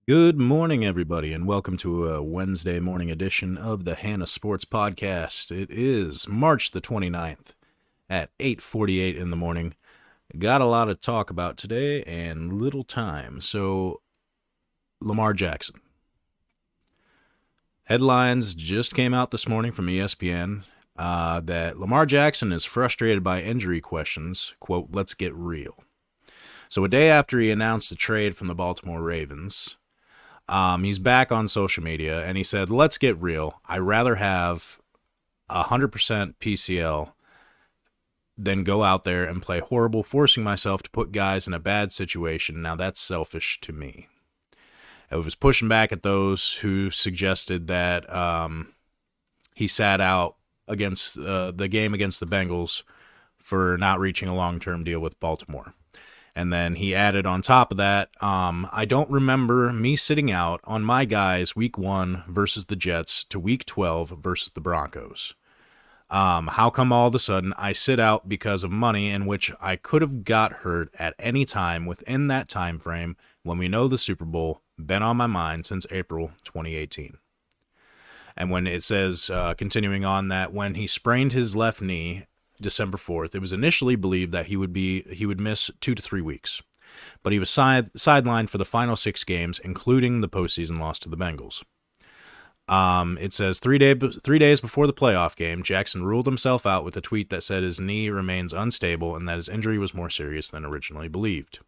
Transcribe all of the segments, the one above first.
Good morning, everybody, and welcome to a Wednesday morning edition of the Hannah Sports Podcast. It is March the 29th at 8:48 in the morning. Got a lot to talk about today and little time. So, Lamar Jackson. Headlines just came out this morning from ESPN that Lamar Jackson is frustrated by injury questions. Quote, let's get real. So, a day after he announced the trade from the Baltimore Ravens, he's back on social media, and he said, let's get real. I'd rather have 100% PCL than go out there and play horrible, forcing myself to put guys in a bad situation. Now, that's selfish to me. I was pushing back at those who suggested that he sat out against the game against the Bengals for not reaching a long-term deal with Baltimore. And then he added on top of that, I don't remember me sitting out on my guys week 1 versus the Jets to week 12 versus the Broncos. How come all of a sudden I sit out because of money in which I could have got hurt at any time within that time frame when we know the Super Bowl been on my mind since April 2018. And when it says, continuing on, that when he sprained his left knee December 4th, it was initially believed that he would miss 2 to 3 weeks, but he was sidelined for the final 6 games, including the postseason loss to the Bengals. It says 3 days before the playoff game, Jackson ruled himself out with a tweet that said his knee remains unstable and that his injury was more serious than originally believed.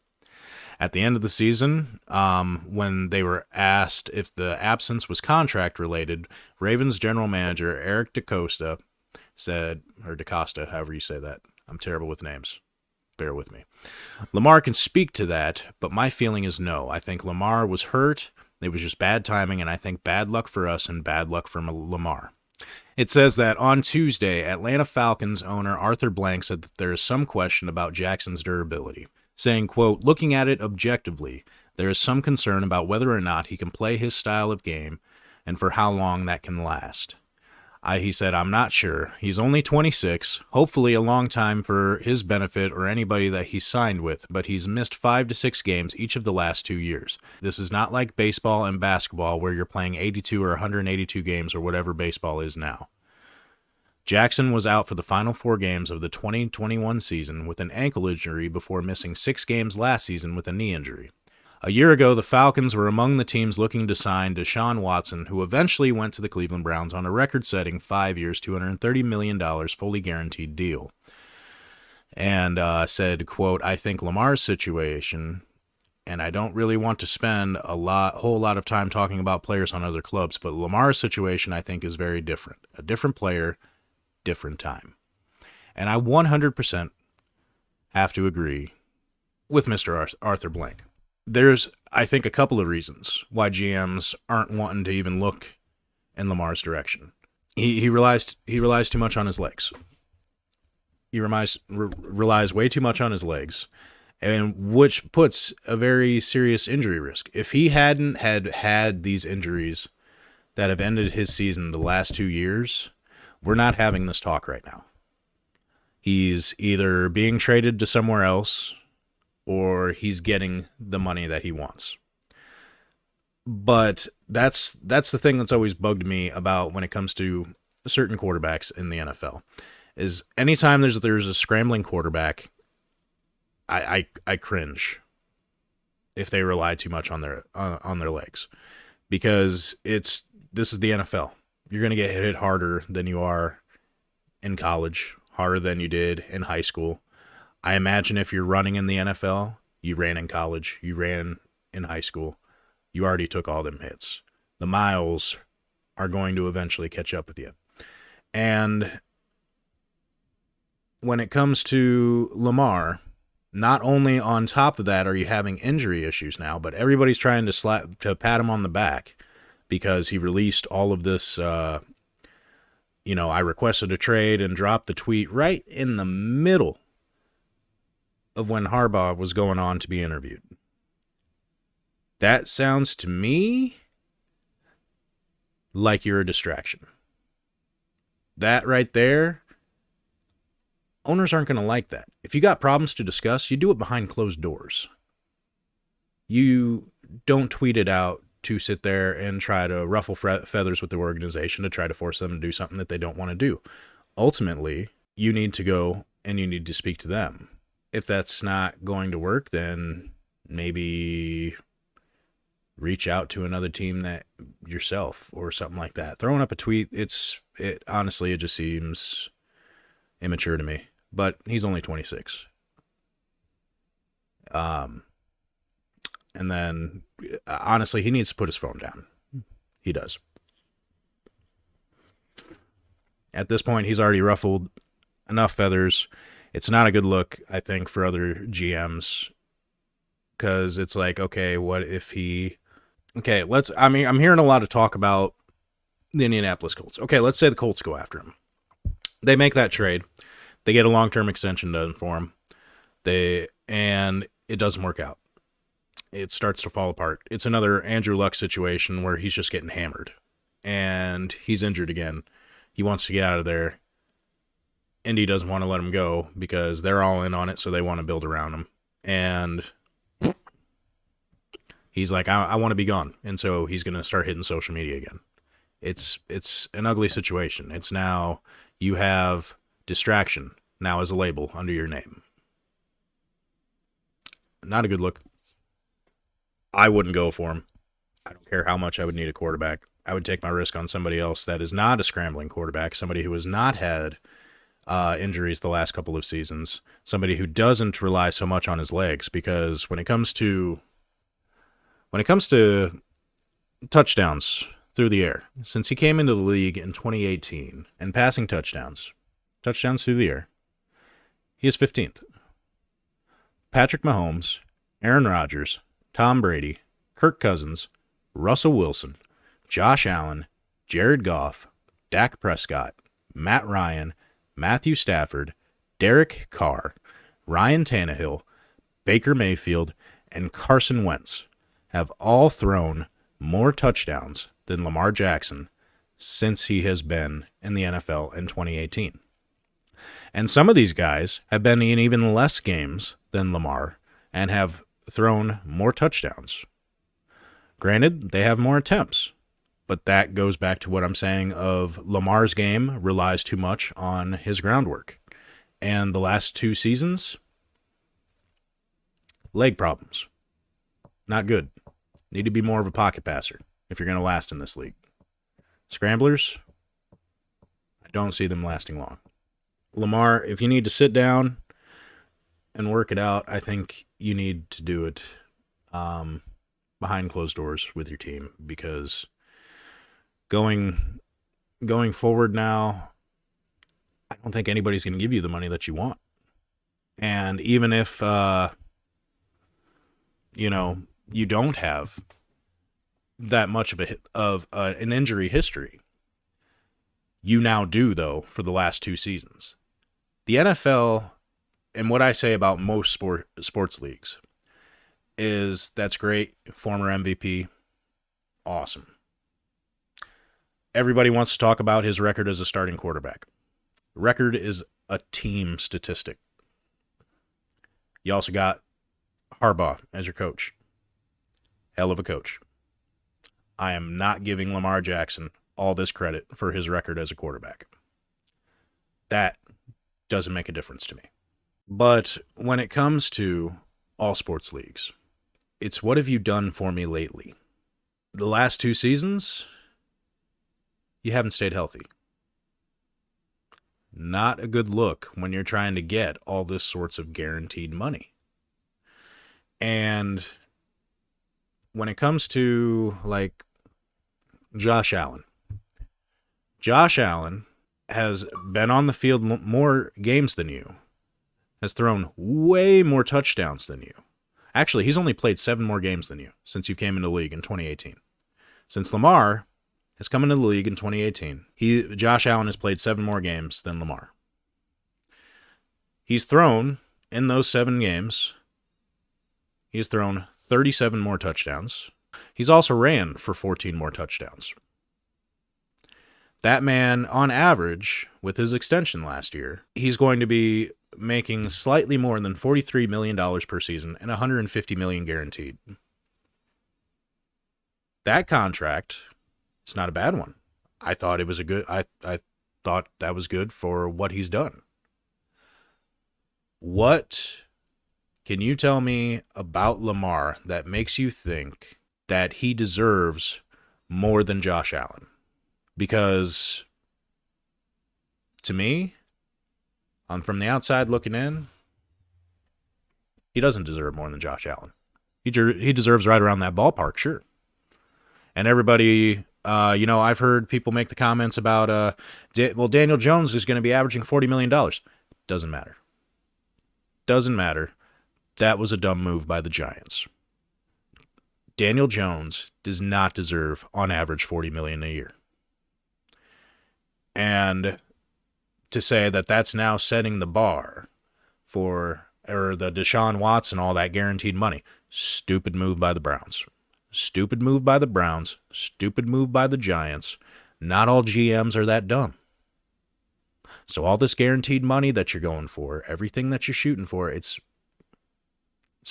At the end of the season, when they were asked if the absence was contract-related, Ravens general manager Eric DeCosta said, or DeCosta, however you say that. I'm terrible with names. Bear with me. Lamar can speak to that, but my feeling is no. I think Lamar was hurt. It was just bad timing, and I think bad luck for us and bad luck for Lamar. It says that on Tuesday, Atlanta Falcons owner Arthur Blank said that there is some question about Jackson's durability, saying, quote, looking at it objectively, there is some concern about whether or not he can play his style of game and for how long that can last. He said, I'm not sure. He's only 26, hopefully a long time for his benefit or anybody that he's signed with, but he's missed 5 to 6 games each of the last 2 years. This is not like baseball and basketball where you're playing 82 or 182 games or whatever baseball is now. Jackson was out for the final 4 games of the 2021 season with an ankle injury before missing 6 games last season with a knee injury. A year ago, the Falcons were among the teams looking to sign Deshaun Watson, who eventually went to the Cleveland Browns on a record-setting 5 years, $230 million fully guaranteed deal. And said, quote, I think Lamar's situation, and I don't really want to spend whole lot of time talking about players on other clubs, but Lamar's situation, I think, is very different. A different player, different time. And I 100% have to agree with Mr. Arthur Blank. There's, I think, a couple of reasons why GMs aren't wanting to even look in Lamar's direction. He relies too much on his legs. He relies way too much on his legs, and which puts a very serious injury risk. If he hadn't had these injuries that have ended his season the last 2 years, we're not having this talk right now. He's either being traded to somewhere else, or he's getting the money that he wants. But that's the thing that's always bugged me about when it comes to certain quarterbacks in the NFL, is anytime there's a scrambling quarterback, I cringe if they rely too much on their legs, because this is the NFL. You're going to get hit harder than you are in college, harder than you did in high school. I imagine if you're running in the NFL, you ran in college, you ran in high school, you already took all them hits. The miles are going to eventually catch up with you. And when it comes to Lamar, not only on top of that are you having injury issues now, but everybody's trying to pat him on the back because he released all of this, I requested a trade and dropped the tweet right in the middle of when Harbaugh was going on to be interviewed. That sounds to me like you're a distraction. That right there, owners aren't going to like that. If you got problems to discuss, you do it behind closed doors. You don't tweet it out to sit there and try to ruffle feathers with the organization to try to force them to do something that they don't want to do. Ultimately, you need to go and you need to speak to them. If that's not going to work, then maybe reach out to another team that yourself or something like that. Throwing up a tweet, honestly, it just seems immature to me. But he's only 26. And then, honestly, he needs to put his phone down. He does. At this point, he's already ruffled enough feathers. It's not a good look, I think, for other GMs. Because it's like, okay, what if he... Okay, I'm hearing a lot of talk about the Indianapolis Colts. Okay, let's say the Colts go after him. They make that trade. They get a long-term extension done for him. And it doesn't work out. It starts to fall apart. It's another Andrew Luck situation where he's just getting hammered. And he's injured again. He wants to get out of there. Indy doesn't want to let him go because they're all in on it, so they want to build around him. And he's like, I want to be gone. And so he's going to start hitting social media again. It's an ugly situation. It's now you have distraction now as a label under your name. Not a good look. I wouldn't go for him. I don't care how much I would need a quarterback. I would take my risk on somebody else that is not a scrambling quarterback, somebody who has not had injuries the last couple of seasons, somebody who doesn't rely so much on his legs, because when it comes to touchdowns through the air, since he came into the league in 2018 and passing touchdowns through the air, he is 15th. Patrick Mahomes, Aaron Rodgers, Tom Brady, Kirk Cousins, Russell Wilson, Josh Allen, Jared Goff, Dak Prescott, Matt Ryan, Matthew Stafford, Derek Carr, Ryan Tannehill, Baker Mayfield, and Carson Wentz have all thrown more touchdowns than Lamar Jackson since he has been in the NFL in 2018. And some of these guys have been in even less games than Lamar and have thrown more touchdowns. Granted, they have more attempts, but that goes back to what I'm saying of Lamar's game relies too much on his groundwork. And the last 2 seasons, leg problems. Not good. Need to be more of a pocket passer if you're going to last in this league. Scramblers, I don't see them lasting long. Lamar, if you need to sit down and work it out, I think you need to do it behind closed doors with your team, because going forward now, I don't think anybody's going to give you the money that you want. And even if you don't have that much of an injury history, you now do, though, for the last 2 seasons. The NFL, and what I say about most sports leagues, is that's great. Former MVP, awesome. Everybody wants to talk about his record as a starting quarterback. Record is a team statistic. You also got Harbaugh as your coach. Hell of a coach. I am not giving Lamar Jackson all this credit for his record as a quarterback. That doesn't make a difference to me. But when it comes to all sports leagues, it's what have you done for me lately? The last 2 seasons, you haven't stayed healthy. Not a good look when you're trying to get all this sorts of guaranteed money. And when it comes to, like, Josh Allen has been on the field more games than you, has thrown way more touchdowns than you. Actually, he's only played 7 more games than you since you came into the league in 2018. Since Lamar has come into the league in 2018, Josh Allen has played 7 more games than Lamar. He's thrown, in those 7 games, he's thrown 37 more touchdowns. He's also ran for 14 more touchdowns. That man, on average, with his extension last year, he's going to be making slightly more than $43 million per season and $150 million guaranteed. That contract is not a bad one. I thought it was a good. I thought that was good for what he's done. What can you tell me about Lamar that makes you think that he deserves more than Josh Allen? Because to me, I'm from the outside looking in, he doesn't deserve more than Josh Allen. He deserves right around that ballpark, sure. And everybody, I've heard people make the comments about, Daniel Jones is going to be averaging $40 million. Doesn't matter. Doesn't matter. That was a dumb move by the Giants. Daniel Jones does not deserve, on average, $40 million a year. And to say that that's now setting the bar for, or the Deshaun Watson, all that guaranteed money, stupid move by the Browns. Stupid move by the Browns. Stupid move by the Giants. Not all GMs are that dumb. So all this guaranteed money that you're going for, everything that you're shooting for, it's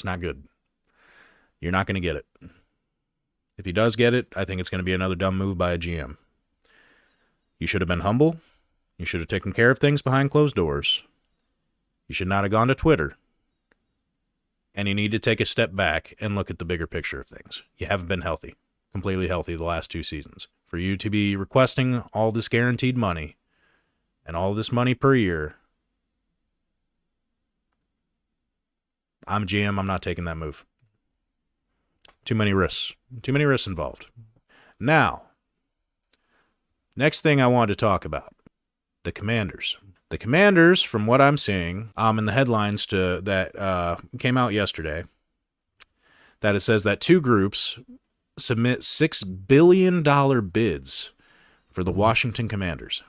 not good. You're not going to get it. If he does get it, I think it's going to be another dumb move by a GM. You should have been humble. You should have taken care of things behind closed doors. You should not have gone to Twitter. And you need to take a step back and look at the bigger picture of things. You haven't been healthy, completely healthy the last 2 seasons. For you to be requesting all this guaranteed money and all this money per year, I'm a GM, I'm not taking that move. Too many risks. Too many risks involved. Now, next thing I wanted to talk about, the Commanders. The Commanders, from what I'm seeing in the headlines that came out yesterday, that it says that 2 groups submit $6 billion bids for the Washington Commanders.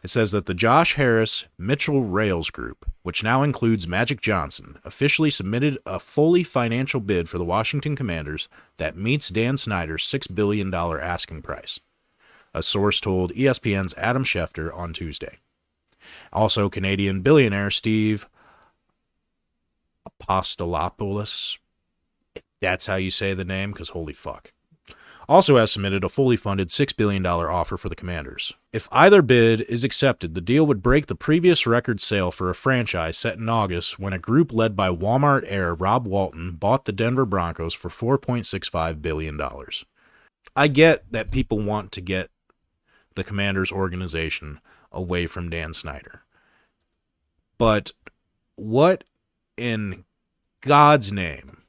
It says that the Josh Harris Mitchell Rails group, which now includes Magic Johnson, officially submitted a fully financial bid for the Washington Commanders that meets Dan Snyder's $6 billion asking price, a source told ESPN's Adam Schefter on Tuesday. Also, Canadian billionaire Steve Apostolopoulos, if that's how you say the name, because holy fuck, also has submitted a fully funded $6 billion offer for the Commanders. If either bid is accepted, the deal would break the previous record sale for a franchise set in August when a group led by Walmart heir Rob Walton bought the Denver Broncos for $4.65 billion. I get that people want to get the Commanders organization away from Dan Snyder. But what in God's name?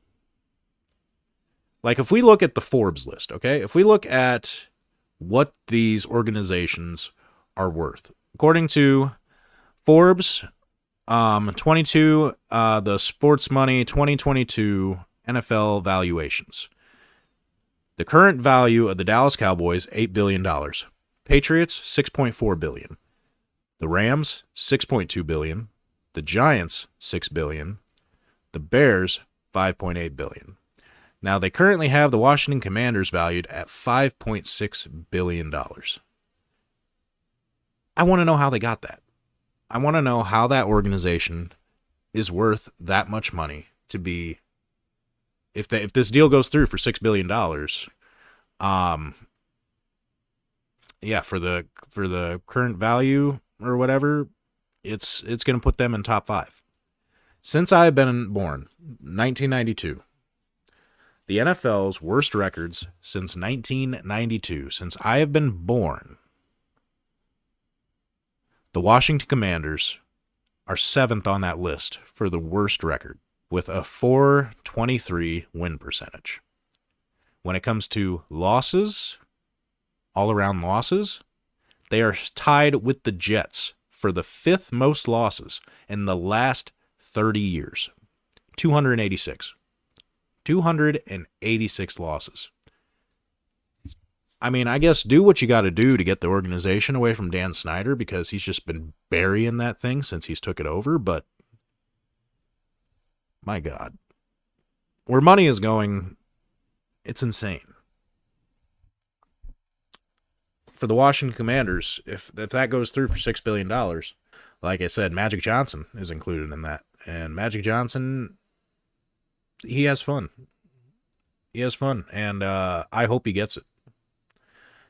Like, if we look at the Forbes list, okay? If we look at what these organizations are worth, according to Forbes, 22, the Sports Money 2022 NFL valuations. The current value of the Dallas Cowboys, $8 billion. Patriots, $6.4 billion. The Rams, $6.2 billion. The Giants, $6 billion. The Bears, $5.8 billion. Now, they currently have the Washington Commanders valued at $5.6 billion. I want to know how they got that. I want to know how that organization is worth that much money to be, if this deal goes through for $6 billion, for the current value or whatever, it's going to put them in top 5. Since I have been born, 1992, the NFL's worst records since 1992, since I have been born, the Washington Commanders are 7th on that list for the worst record, with a .423 win percentage. When it comes to losses, all-around losses, they are tied with the Jets for the 5th most losses in the last 30 years. 286. 286 losses. I mean, I guess do what you got to do to get the organization away from Dan Snyder, because he's just been burying that thing since he's took it over, but my God. Where money is going, it's insane. For the Washington Commanders, if that goes through for $6 billion, like I said, Magic Johnson is included in that. And Magic Johnson, he has fun. he has fun, and I hope he gets it,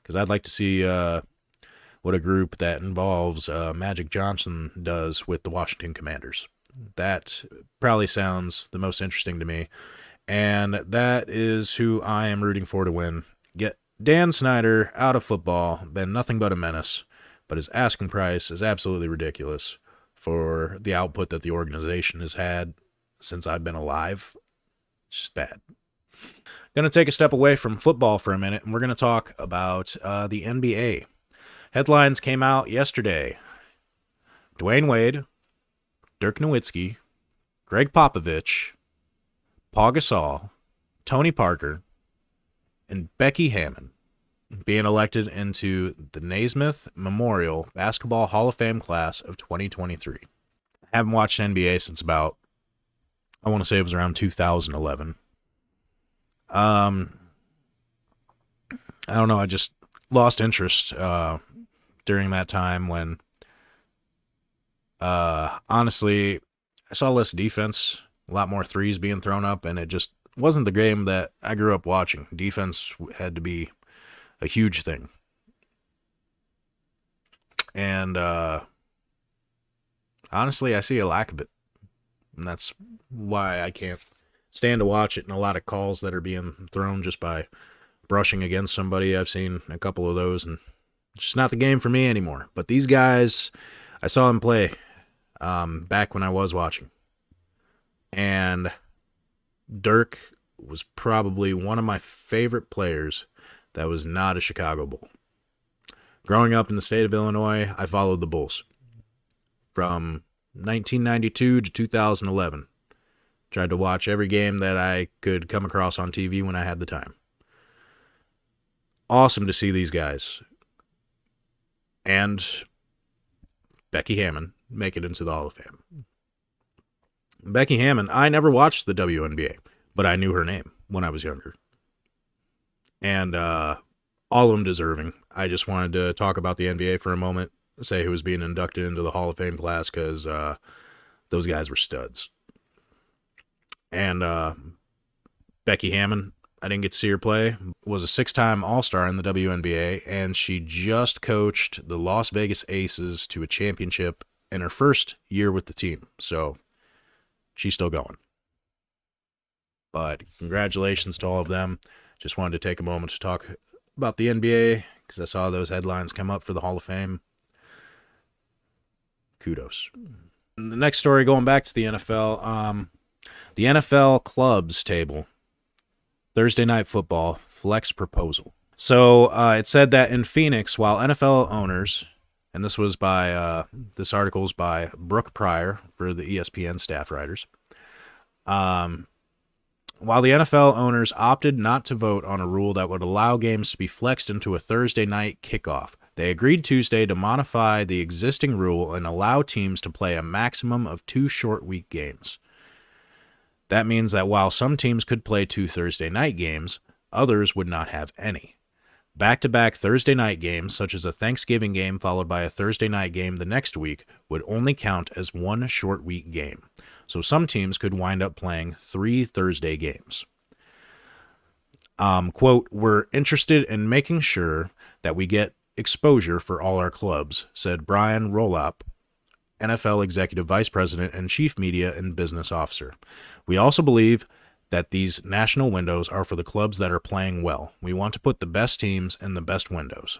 because I'd like to see what a group that involves Magic Johnson does with the Washington Commanders. That probably sounds the most interesting to me, and that is who I am rooting for to win. Get Dan Snyder out of football, been nothing but a menace, but his asking price is absolutely ridiculous for the output that the organization has had since I've been alive. It's just bad. Going to take a step away from football for a minute, and we're going to talk about the NBA. Headlines came out yesterday. Dwayne Wade, Dirk Nowitzki, Greg Popovich, Paul Gasol, Tony Parker, and Becky Hammon being elected into the Naismith Memorial Basketball Hall of Fame class of 2023. I haven't watched NBA since about, I want to say it was around 2011. I don't know, I just lost interest during that time when, honestly, I saw less defense, a lot more threes being thrown up, and it just wasn't the game that I grew up watching. Defense had to be a huge thing. And honestly, I see a lack of it. And that's why I can't stand to watch it, and a lot of calls that are being thrown just by brushing against somebody. I've seen a couple of those, and it's just not the game for me anymore. But these guys, I saw them play back when I was watching. And Dirk was probably one of my favorite players that was not a Chicago Bull. Growing up in the state of Illinois, I followed the Bulls from 1992 to 2011. Tried to watch every game that I could come across on TV when I had the time. Awesome to see these guys. And Becky Hammon make it into the Hall of Fame. Becky Hammon, I never watched the WNBA, but I knew her name when I was younger. And all of them deserving. I just wanted to talk about the NBA for a moment, say who was being inducted into the Hall of Fame class, because those guys were studs. And Becky Hammon, I didn't get to see her play, was a 6-time All-Star in the WNBA, and she just coached the Las Vegas Aces to a championship in her first year with the team. So she's still going. But congratulations to all of them. Just wanted to take a moment to talk about the NBA, because I saw those headlines come up for the Hall of Fame. Kudos. And the next story, going back to the NFL, the NFL clubs table, Thursday Night Football, flex proposal. So it said that in Phoenix, while NFL owners, and this was by, this article is by Brooke Pryor for the ESPN staff writers, while the NFL owners opted not to vote on a rule that would allow games to be flexed into a Thursday night kickoff, they agreed Tuesday to modify the existing rule and allow teams to play a maximum of 2 short week games. That means that while some teams could play 2 Thursday night games, others would not have any. Back-to-back Thursday night games, such as a Thanksgiving game followed by a Thursday night game the next week, would only count as 1 short week game. So some teams could wind up playing 3 Thursday games. Quote, "We're interested in making sure that we get exposure for all our clubs," said Brian Rolop, NFL Executive Vice President and Chief Media and Business Officer. "We also believe that these national windows are for the clubs that are playing well. We want to put the best teams in the best windows."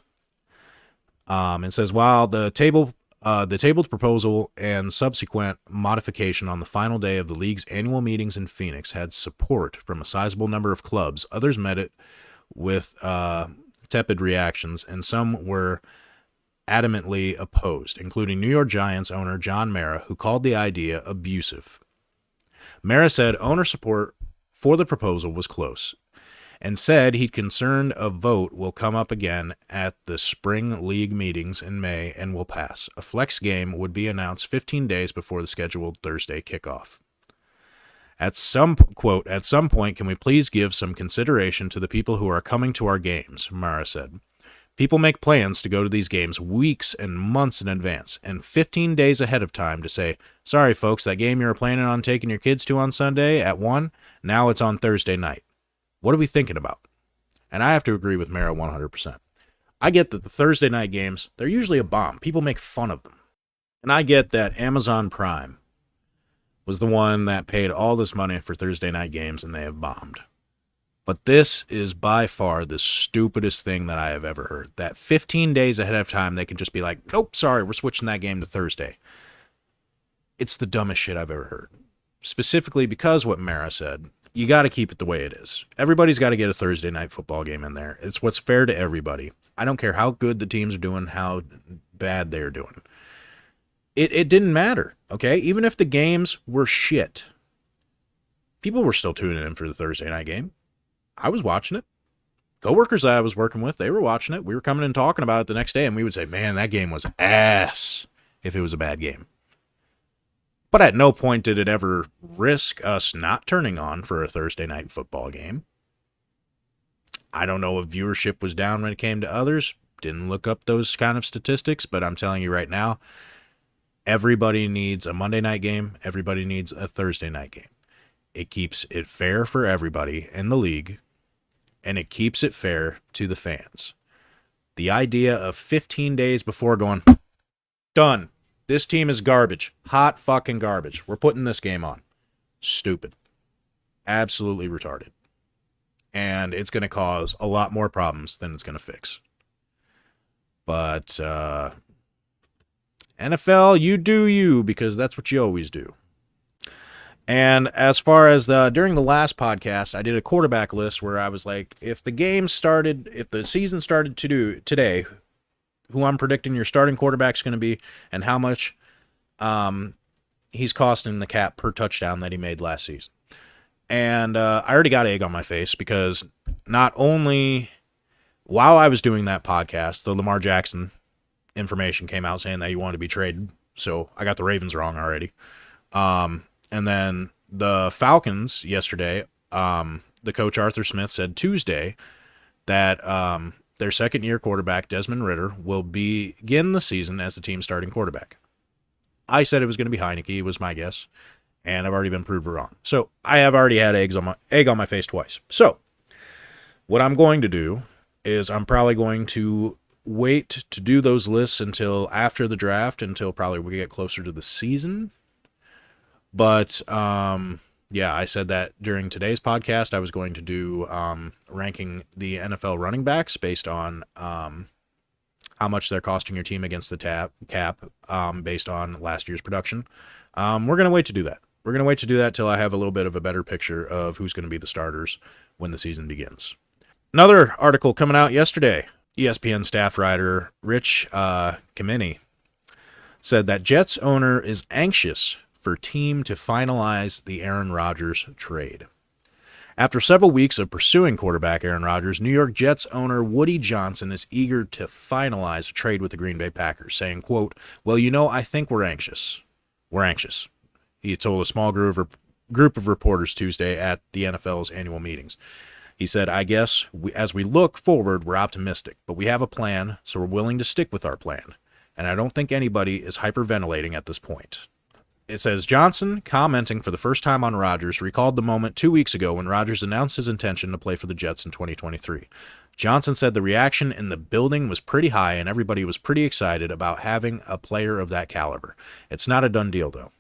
It says, while the tabled proposal and subsequent modification on the final day of the league's annual meetings in Phoenix had support from a sizable number of clubs, others met it with tepid reactions, and some were adamantly opposed, including New York Giants owner John Mara, who called the idea abusive. Mara said owner support for the proposal was close, and said he'd concerned a vote will come up again at the spring league meetings in May and will pass. A flex game would be announced 15 days before the scheduled Thursday kickoff. At some point, can we please give some consideration to the people who are coming to our games, Mara said. People make plans to go to these games weeks and months in advance, and 15 days ahead of time to say, sorry folks, that game you were planning on taking your kids to on Sunday at 1, now it's on Thursday night. What are we thinking about? And I have to agree with Mara 100%. I get that the Thursday night games, they're usually a bomb. People make fun of them. And I get that Amazon Prime was the one that paid all this money for Thursday night games and they have bombed. But this is by far the stupidest thing that I have ever heard. That 15 days ahead of time, they can just be like, nope, sorry, we're switching that game to Thursday. It's the dumbest shit I've ever heard. Specifically because what Mara said, you got to keep it the way it is. Everybody's got to get a Thursday night football game in there. It's what's fair to everybody. I don't care how good the teams are doing, how bad they're doing. It didn't matter, okay? Even if the games were shit, people were still tuning in for the Thursday night game. I was watching it. Coworkers I was working with, they were watching it. We were coming and talking about it the next day, and we would say, man, that game was ass if it was a bad game. But at no point did it ever risk us not turning on for a Thursday night football game. I don't know if viewership was down when it came to others. Didn't look up those kind of statistics, but I'm telling you right now, everybody needs a Monday night game. Everybody needs a Thursday night game. It keeps it fair for everybody in the league, and it keeps it fair to the fans. The idea of 15 days before going, done. This team is garbage. Hot fucking garbage. We're putting this game on. Stupid. Absolutely retarded. And it's going to cause a lot more problems than it's going to fix. But, NFL, you do you, because that's what you always do. And as far as during the last podcast, I did a quarterback list where I was like, if the season started today, who I'm predicting your starting quarterback's going to be and how much he's costing the cap per touchdown that he made last season. And I already got egg on my face because not only while I was doing that podcast, the Lamar Jackson information came out saying that he wanted to be traded. So I got the Ravens wrong already. And then the Falcons yesterday, the coach Arthur Smith said Tuesday that their second-year quarterback, Desmond Ridder, will begin the season as the team's starting quarterback. I said it was going to be Heineke, was my guess, and I've already been proved wrong. So I have already had egg on my face twice. So what I'm going to do is I'm probably going to wait to do those lists until after the draft, until probably we get closer to the season. But, yeah, I said that during today's podcast, I was going to do ranking the NFL running backs based on how much they're costing your team against the cap based on last year's production. We're going to wait to do that. We're going to wait to do that till I have a little bit of a better picture of who's going to be the starters when the season begins. Another article coming out yesterday. ESPN staff writer Rich Kamini said that Jets owner is anxious for team to finalize the Aaron Rodgers trade. After several weeks of pursuing quarterback Aaron Rodgers, New York Jets owner Woody Johnson is eager to finalize a trade with the Green Bay Packers, saying, quote, well, I think we're anxious. We're anxious. He told a small group of reporters Tuesday at the NFL's annual meetings. He said, I guess as we look forward, we're optimistic, but we have a plan, so we're willing to stick with our plan. And I don't think anybody is hyperventilating at this point. It says, Johnson, commenting for the first time on Rodgers, recalled the moment 2 weeks ago when Rodgers announced his intention to play for the Jets in 2023. Johnson said the reaction in the building was pretty high and everybody was pretty excited about having a player of that caliber. It's not a done deal, though.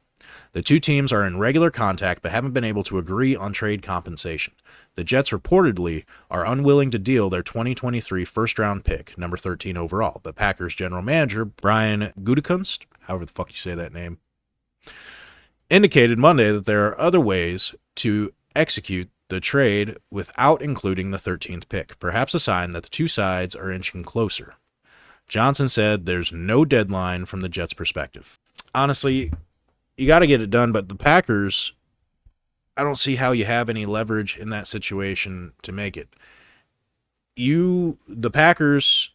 The two teams are in regular contact but haven't been able to agree on trade compensation. The Jets reportedly are unwilling to deal their 2023 first-round pick, number 13 overall, but Packers general manager Brian Gutekunst, however the fuck you say that name, indicated Monday that there are other ways to execute the trade without including the 13th pick, perhaps a sign that the two sides are inching closer. Johnson said there's no deadline from the Jets' perspective. Honestly, you got to get it done, but the Packers, I don't see how you have any leverage in that situation to make it. The Packers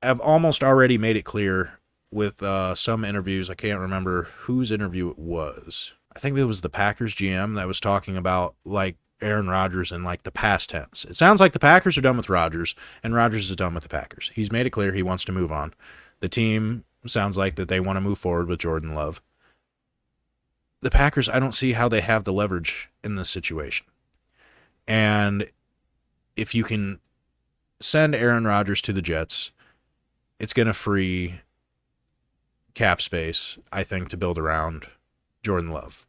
have almost already made it clear with some interviews. I can't remember whose interview it was. I think it was the Packers GM that was talking about like Aaron Rodgers in like the past tense. It sounds like the Packers are done with Rodgers and Rodgers is done with the Packers. He's made it clear he wants to move on. The team sounds like that they want to move forward with Jordan Love. The Packers, I don't see how they have the leverage in this situation. And if you can send Aaron Rodgers to the Jets, it's going to free cap space, I think, to build around Jordan Love.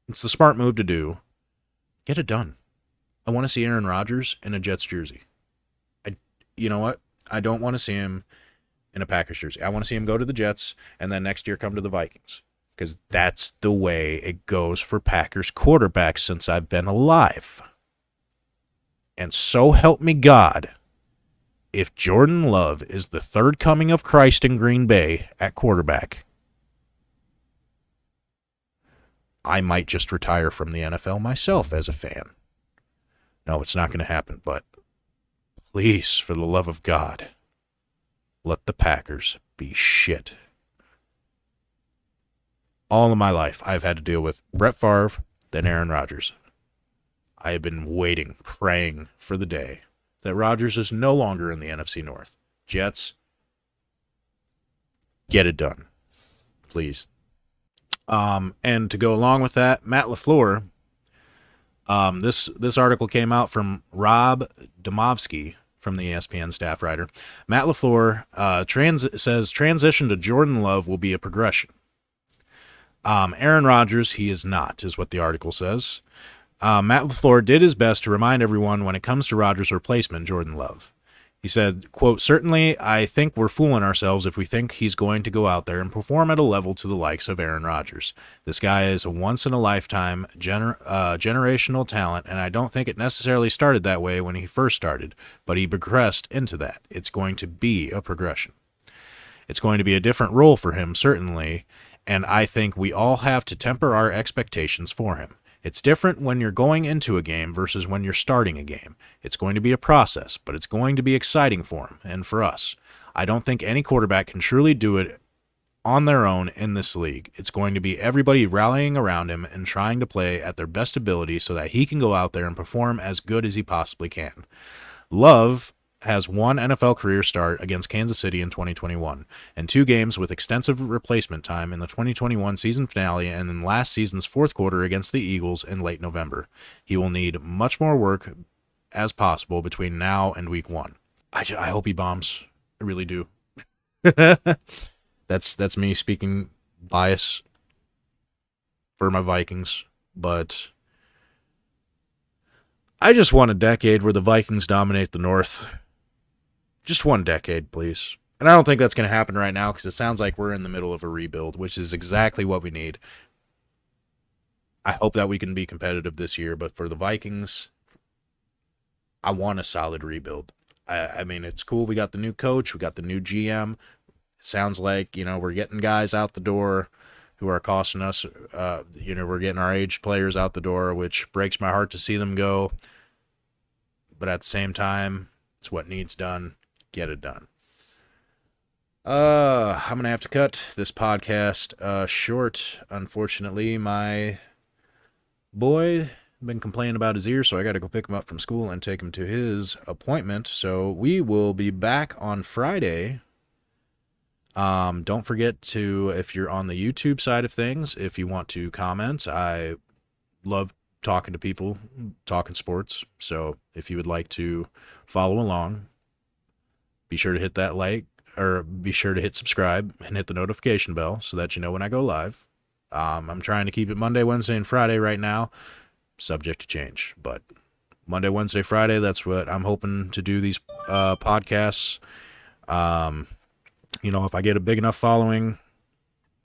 It's the smart move to do. Get it done. I want to see Aaron Rodgers in a Jets jersey. You know what? I don't want to see him in a Packers jersey. I want to see him go to the Jets and then next year come to the Vikings, because that's the way it goes for Packers quarterbacks since I've been alive. And so help me God, if Jordan Love is the third coming of Christ in Green Bay at quarterback, I might just retire from the NFL myself as a fan. No, it's not going to happen, but please, for the love of God, let the Packers be shit. All of my life, I've had to deal with Brett Favre, then Aaron Rodgers. I have been waiting, praying for the day that Rodgers is no longer in the NFC North. Jets, get it done, please. And to go along with that, Matt LaFleur. This article came out from Rob Domovsky from the ESPN staff writer. Matt LaFleur says transition to Jordan Love will be a progression. Aaron Rodgers, he is not, is what the article says. Matt LaFleur did his best to remind everyone when it comes to Rodgers' replacement, Jordan Love. He said, quote, certainly I think we're fooling ourselves if we think he's going to go out there and perform at a level to the likes of Aaron Rodgers. This guy is a once-in-a-lifetime generational talent, and I don't think it necessarily started that way when he first started, but he progressed into that. It's going to be a progression. It's going to be a different role for him, certainly, and I think we all have to temper our expectations for him. It's different when you're going into a game versus when you're starting a game. It's going to be a process, but it's going to be exciting for him and for us. I don't think any quarterback can truly do it on their own in this league. It's going to be everybody rallying around him and trying to play at their best ability so that he can go out there and perform as good as he possibly can. Love has one NFL career start against Kansas City in 2021, and 2 games with extensive replacement time in the 2021 season finale and in last season's fourth quarter against the Eagles in late November. He will need much more work as possible between now and week 1. I hope he bombs. I really do. That's me speaking bias for my Vikings, but I just want a decade where the Vikings dominate the North. Just 1 decade, please. And I don't think that's going to happen right now because it sounds like we're in the middle of a rebuild, which is exactly what we need. I hope that we can be competitive this year, but for the Vikings, I want a solid rebuild. I mean, it's cool. We got the new coach. We got the new GM. It sounds like, we're getting guys out the door who are costing us. We're getting our aged players out the door, which breaks my heart to see them go. But at the same time, it's what needs done. Get it done. I'm going to have to cut this podcast short. Unfortunately, my boy been complaining about his ear, so I got to go pick him up from school and take him to his appointment. So we will be back on Friday. Don't forget to, if you're on the YouTube side of things, if you want to comment, I love talking to people, talking sports. So if you would like to follow along, be sure to hit that like, or be sure to hit subscribe and hit the notification bell so that you know when I go live. I'm trying to keep it Monday, Wednesday, and Friday right now, subject to change. But Monday, Wednesday, Friday, that's what I'm hoping to do these podcasts. If I get a big enough following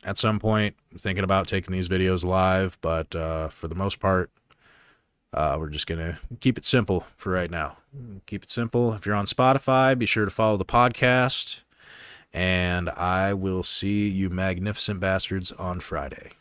at some point, I'm thinking about taking these videos live. But for the most part, we're just going to keep it simple for right now. Keep it simple. If you're on Spotify, be sure to follow the podcast. And I will see you magnificent bastards on Friday.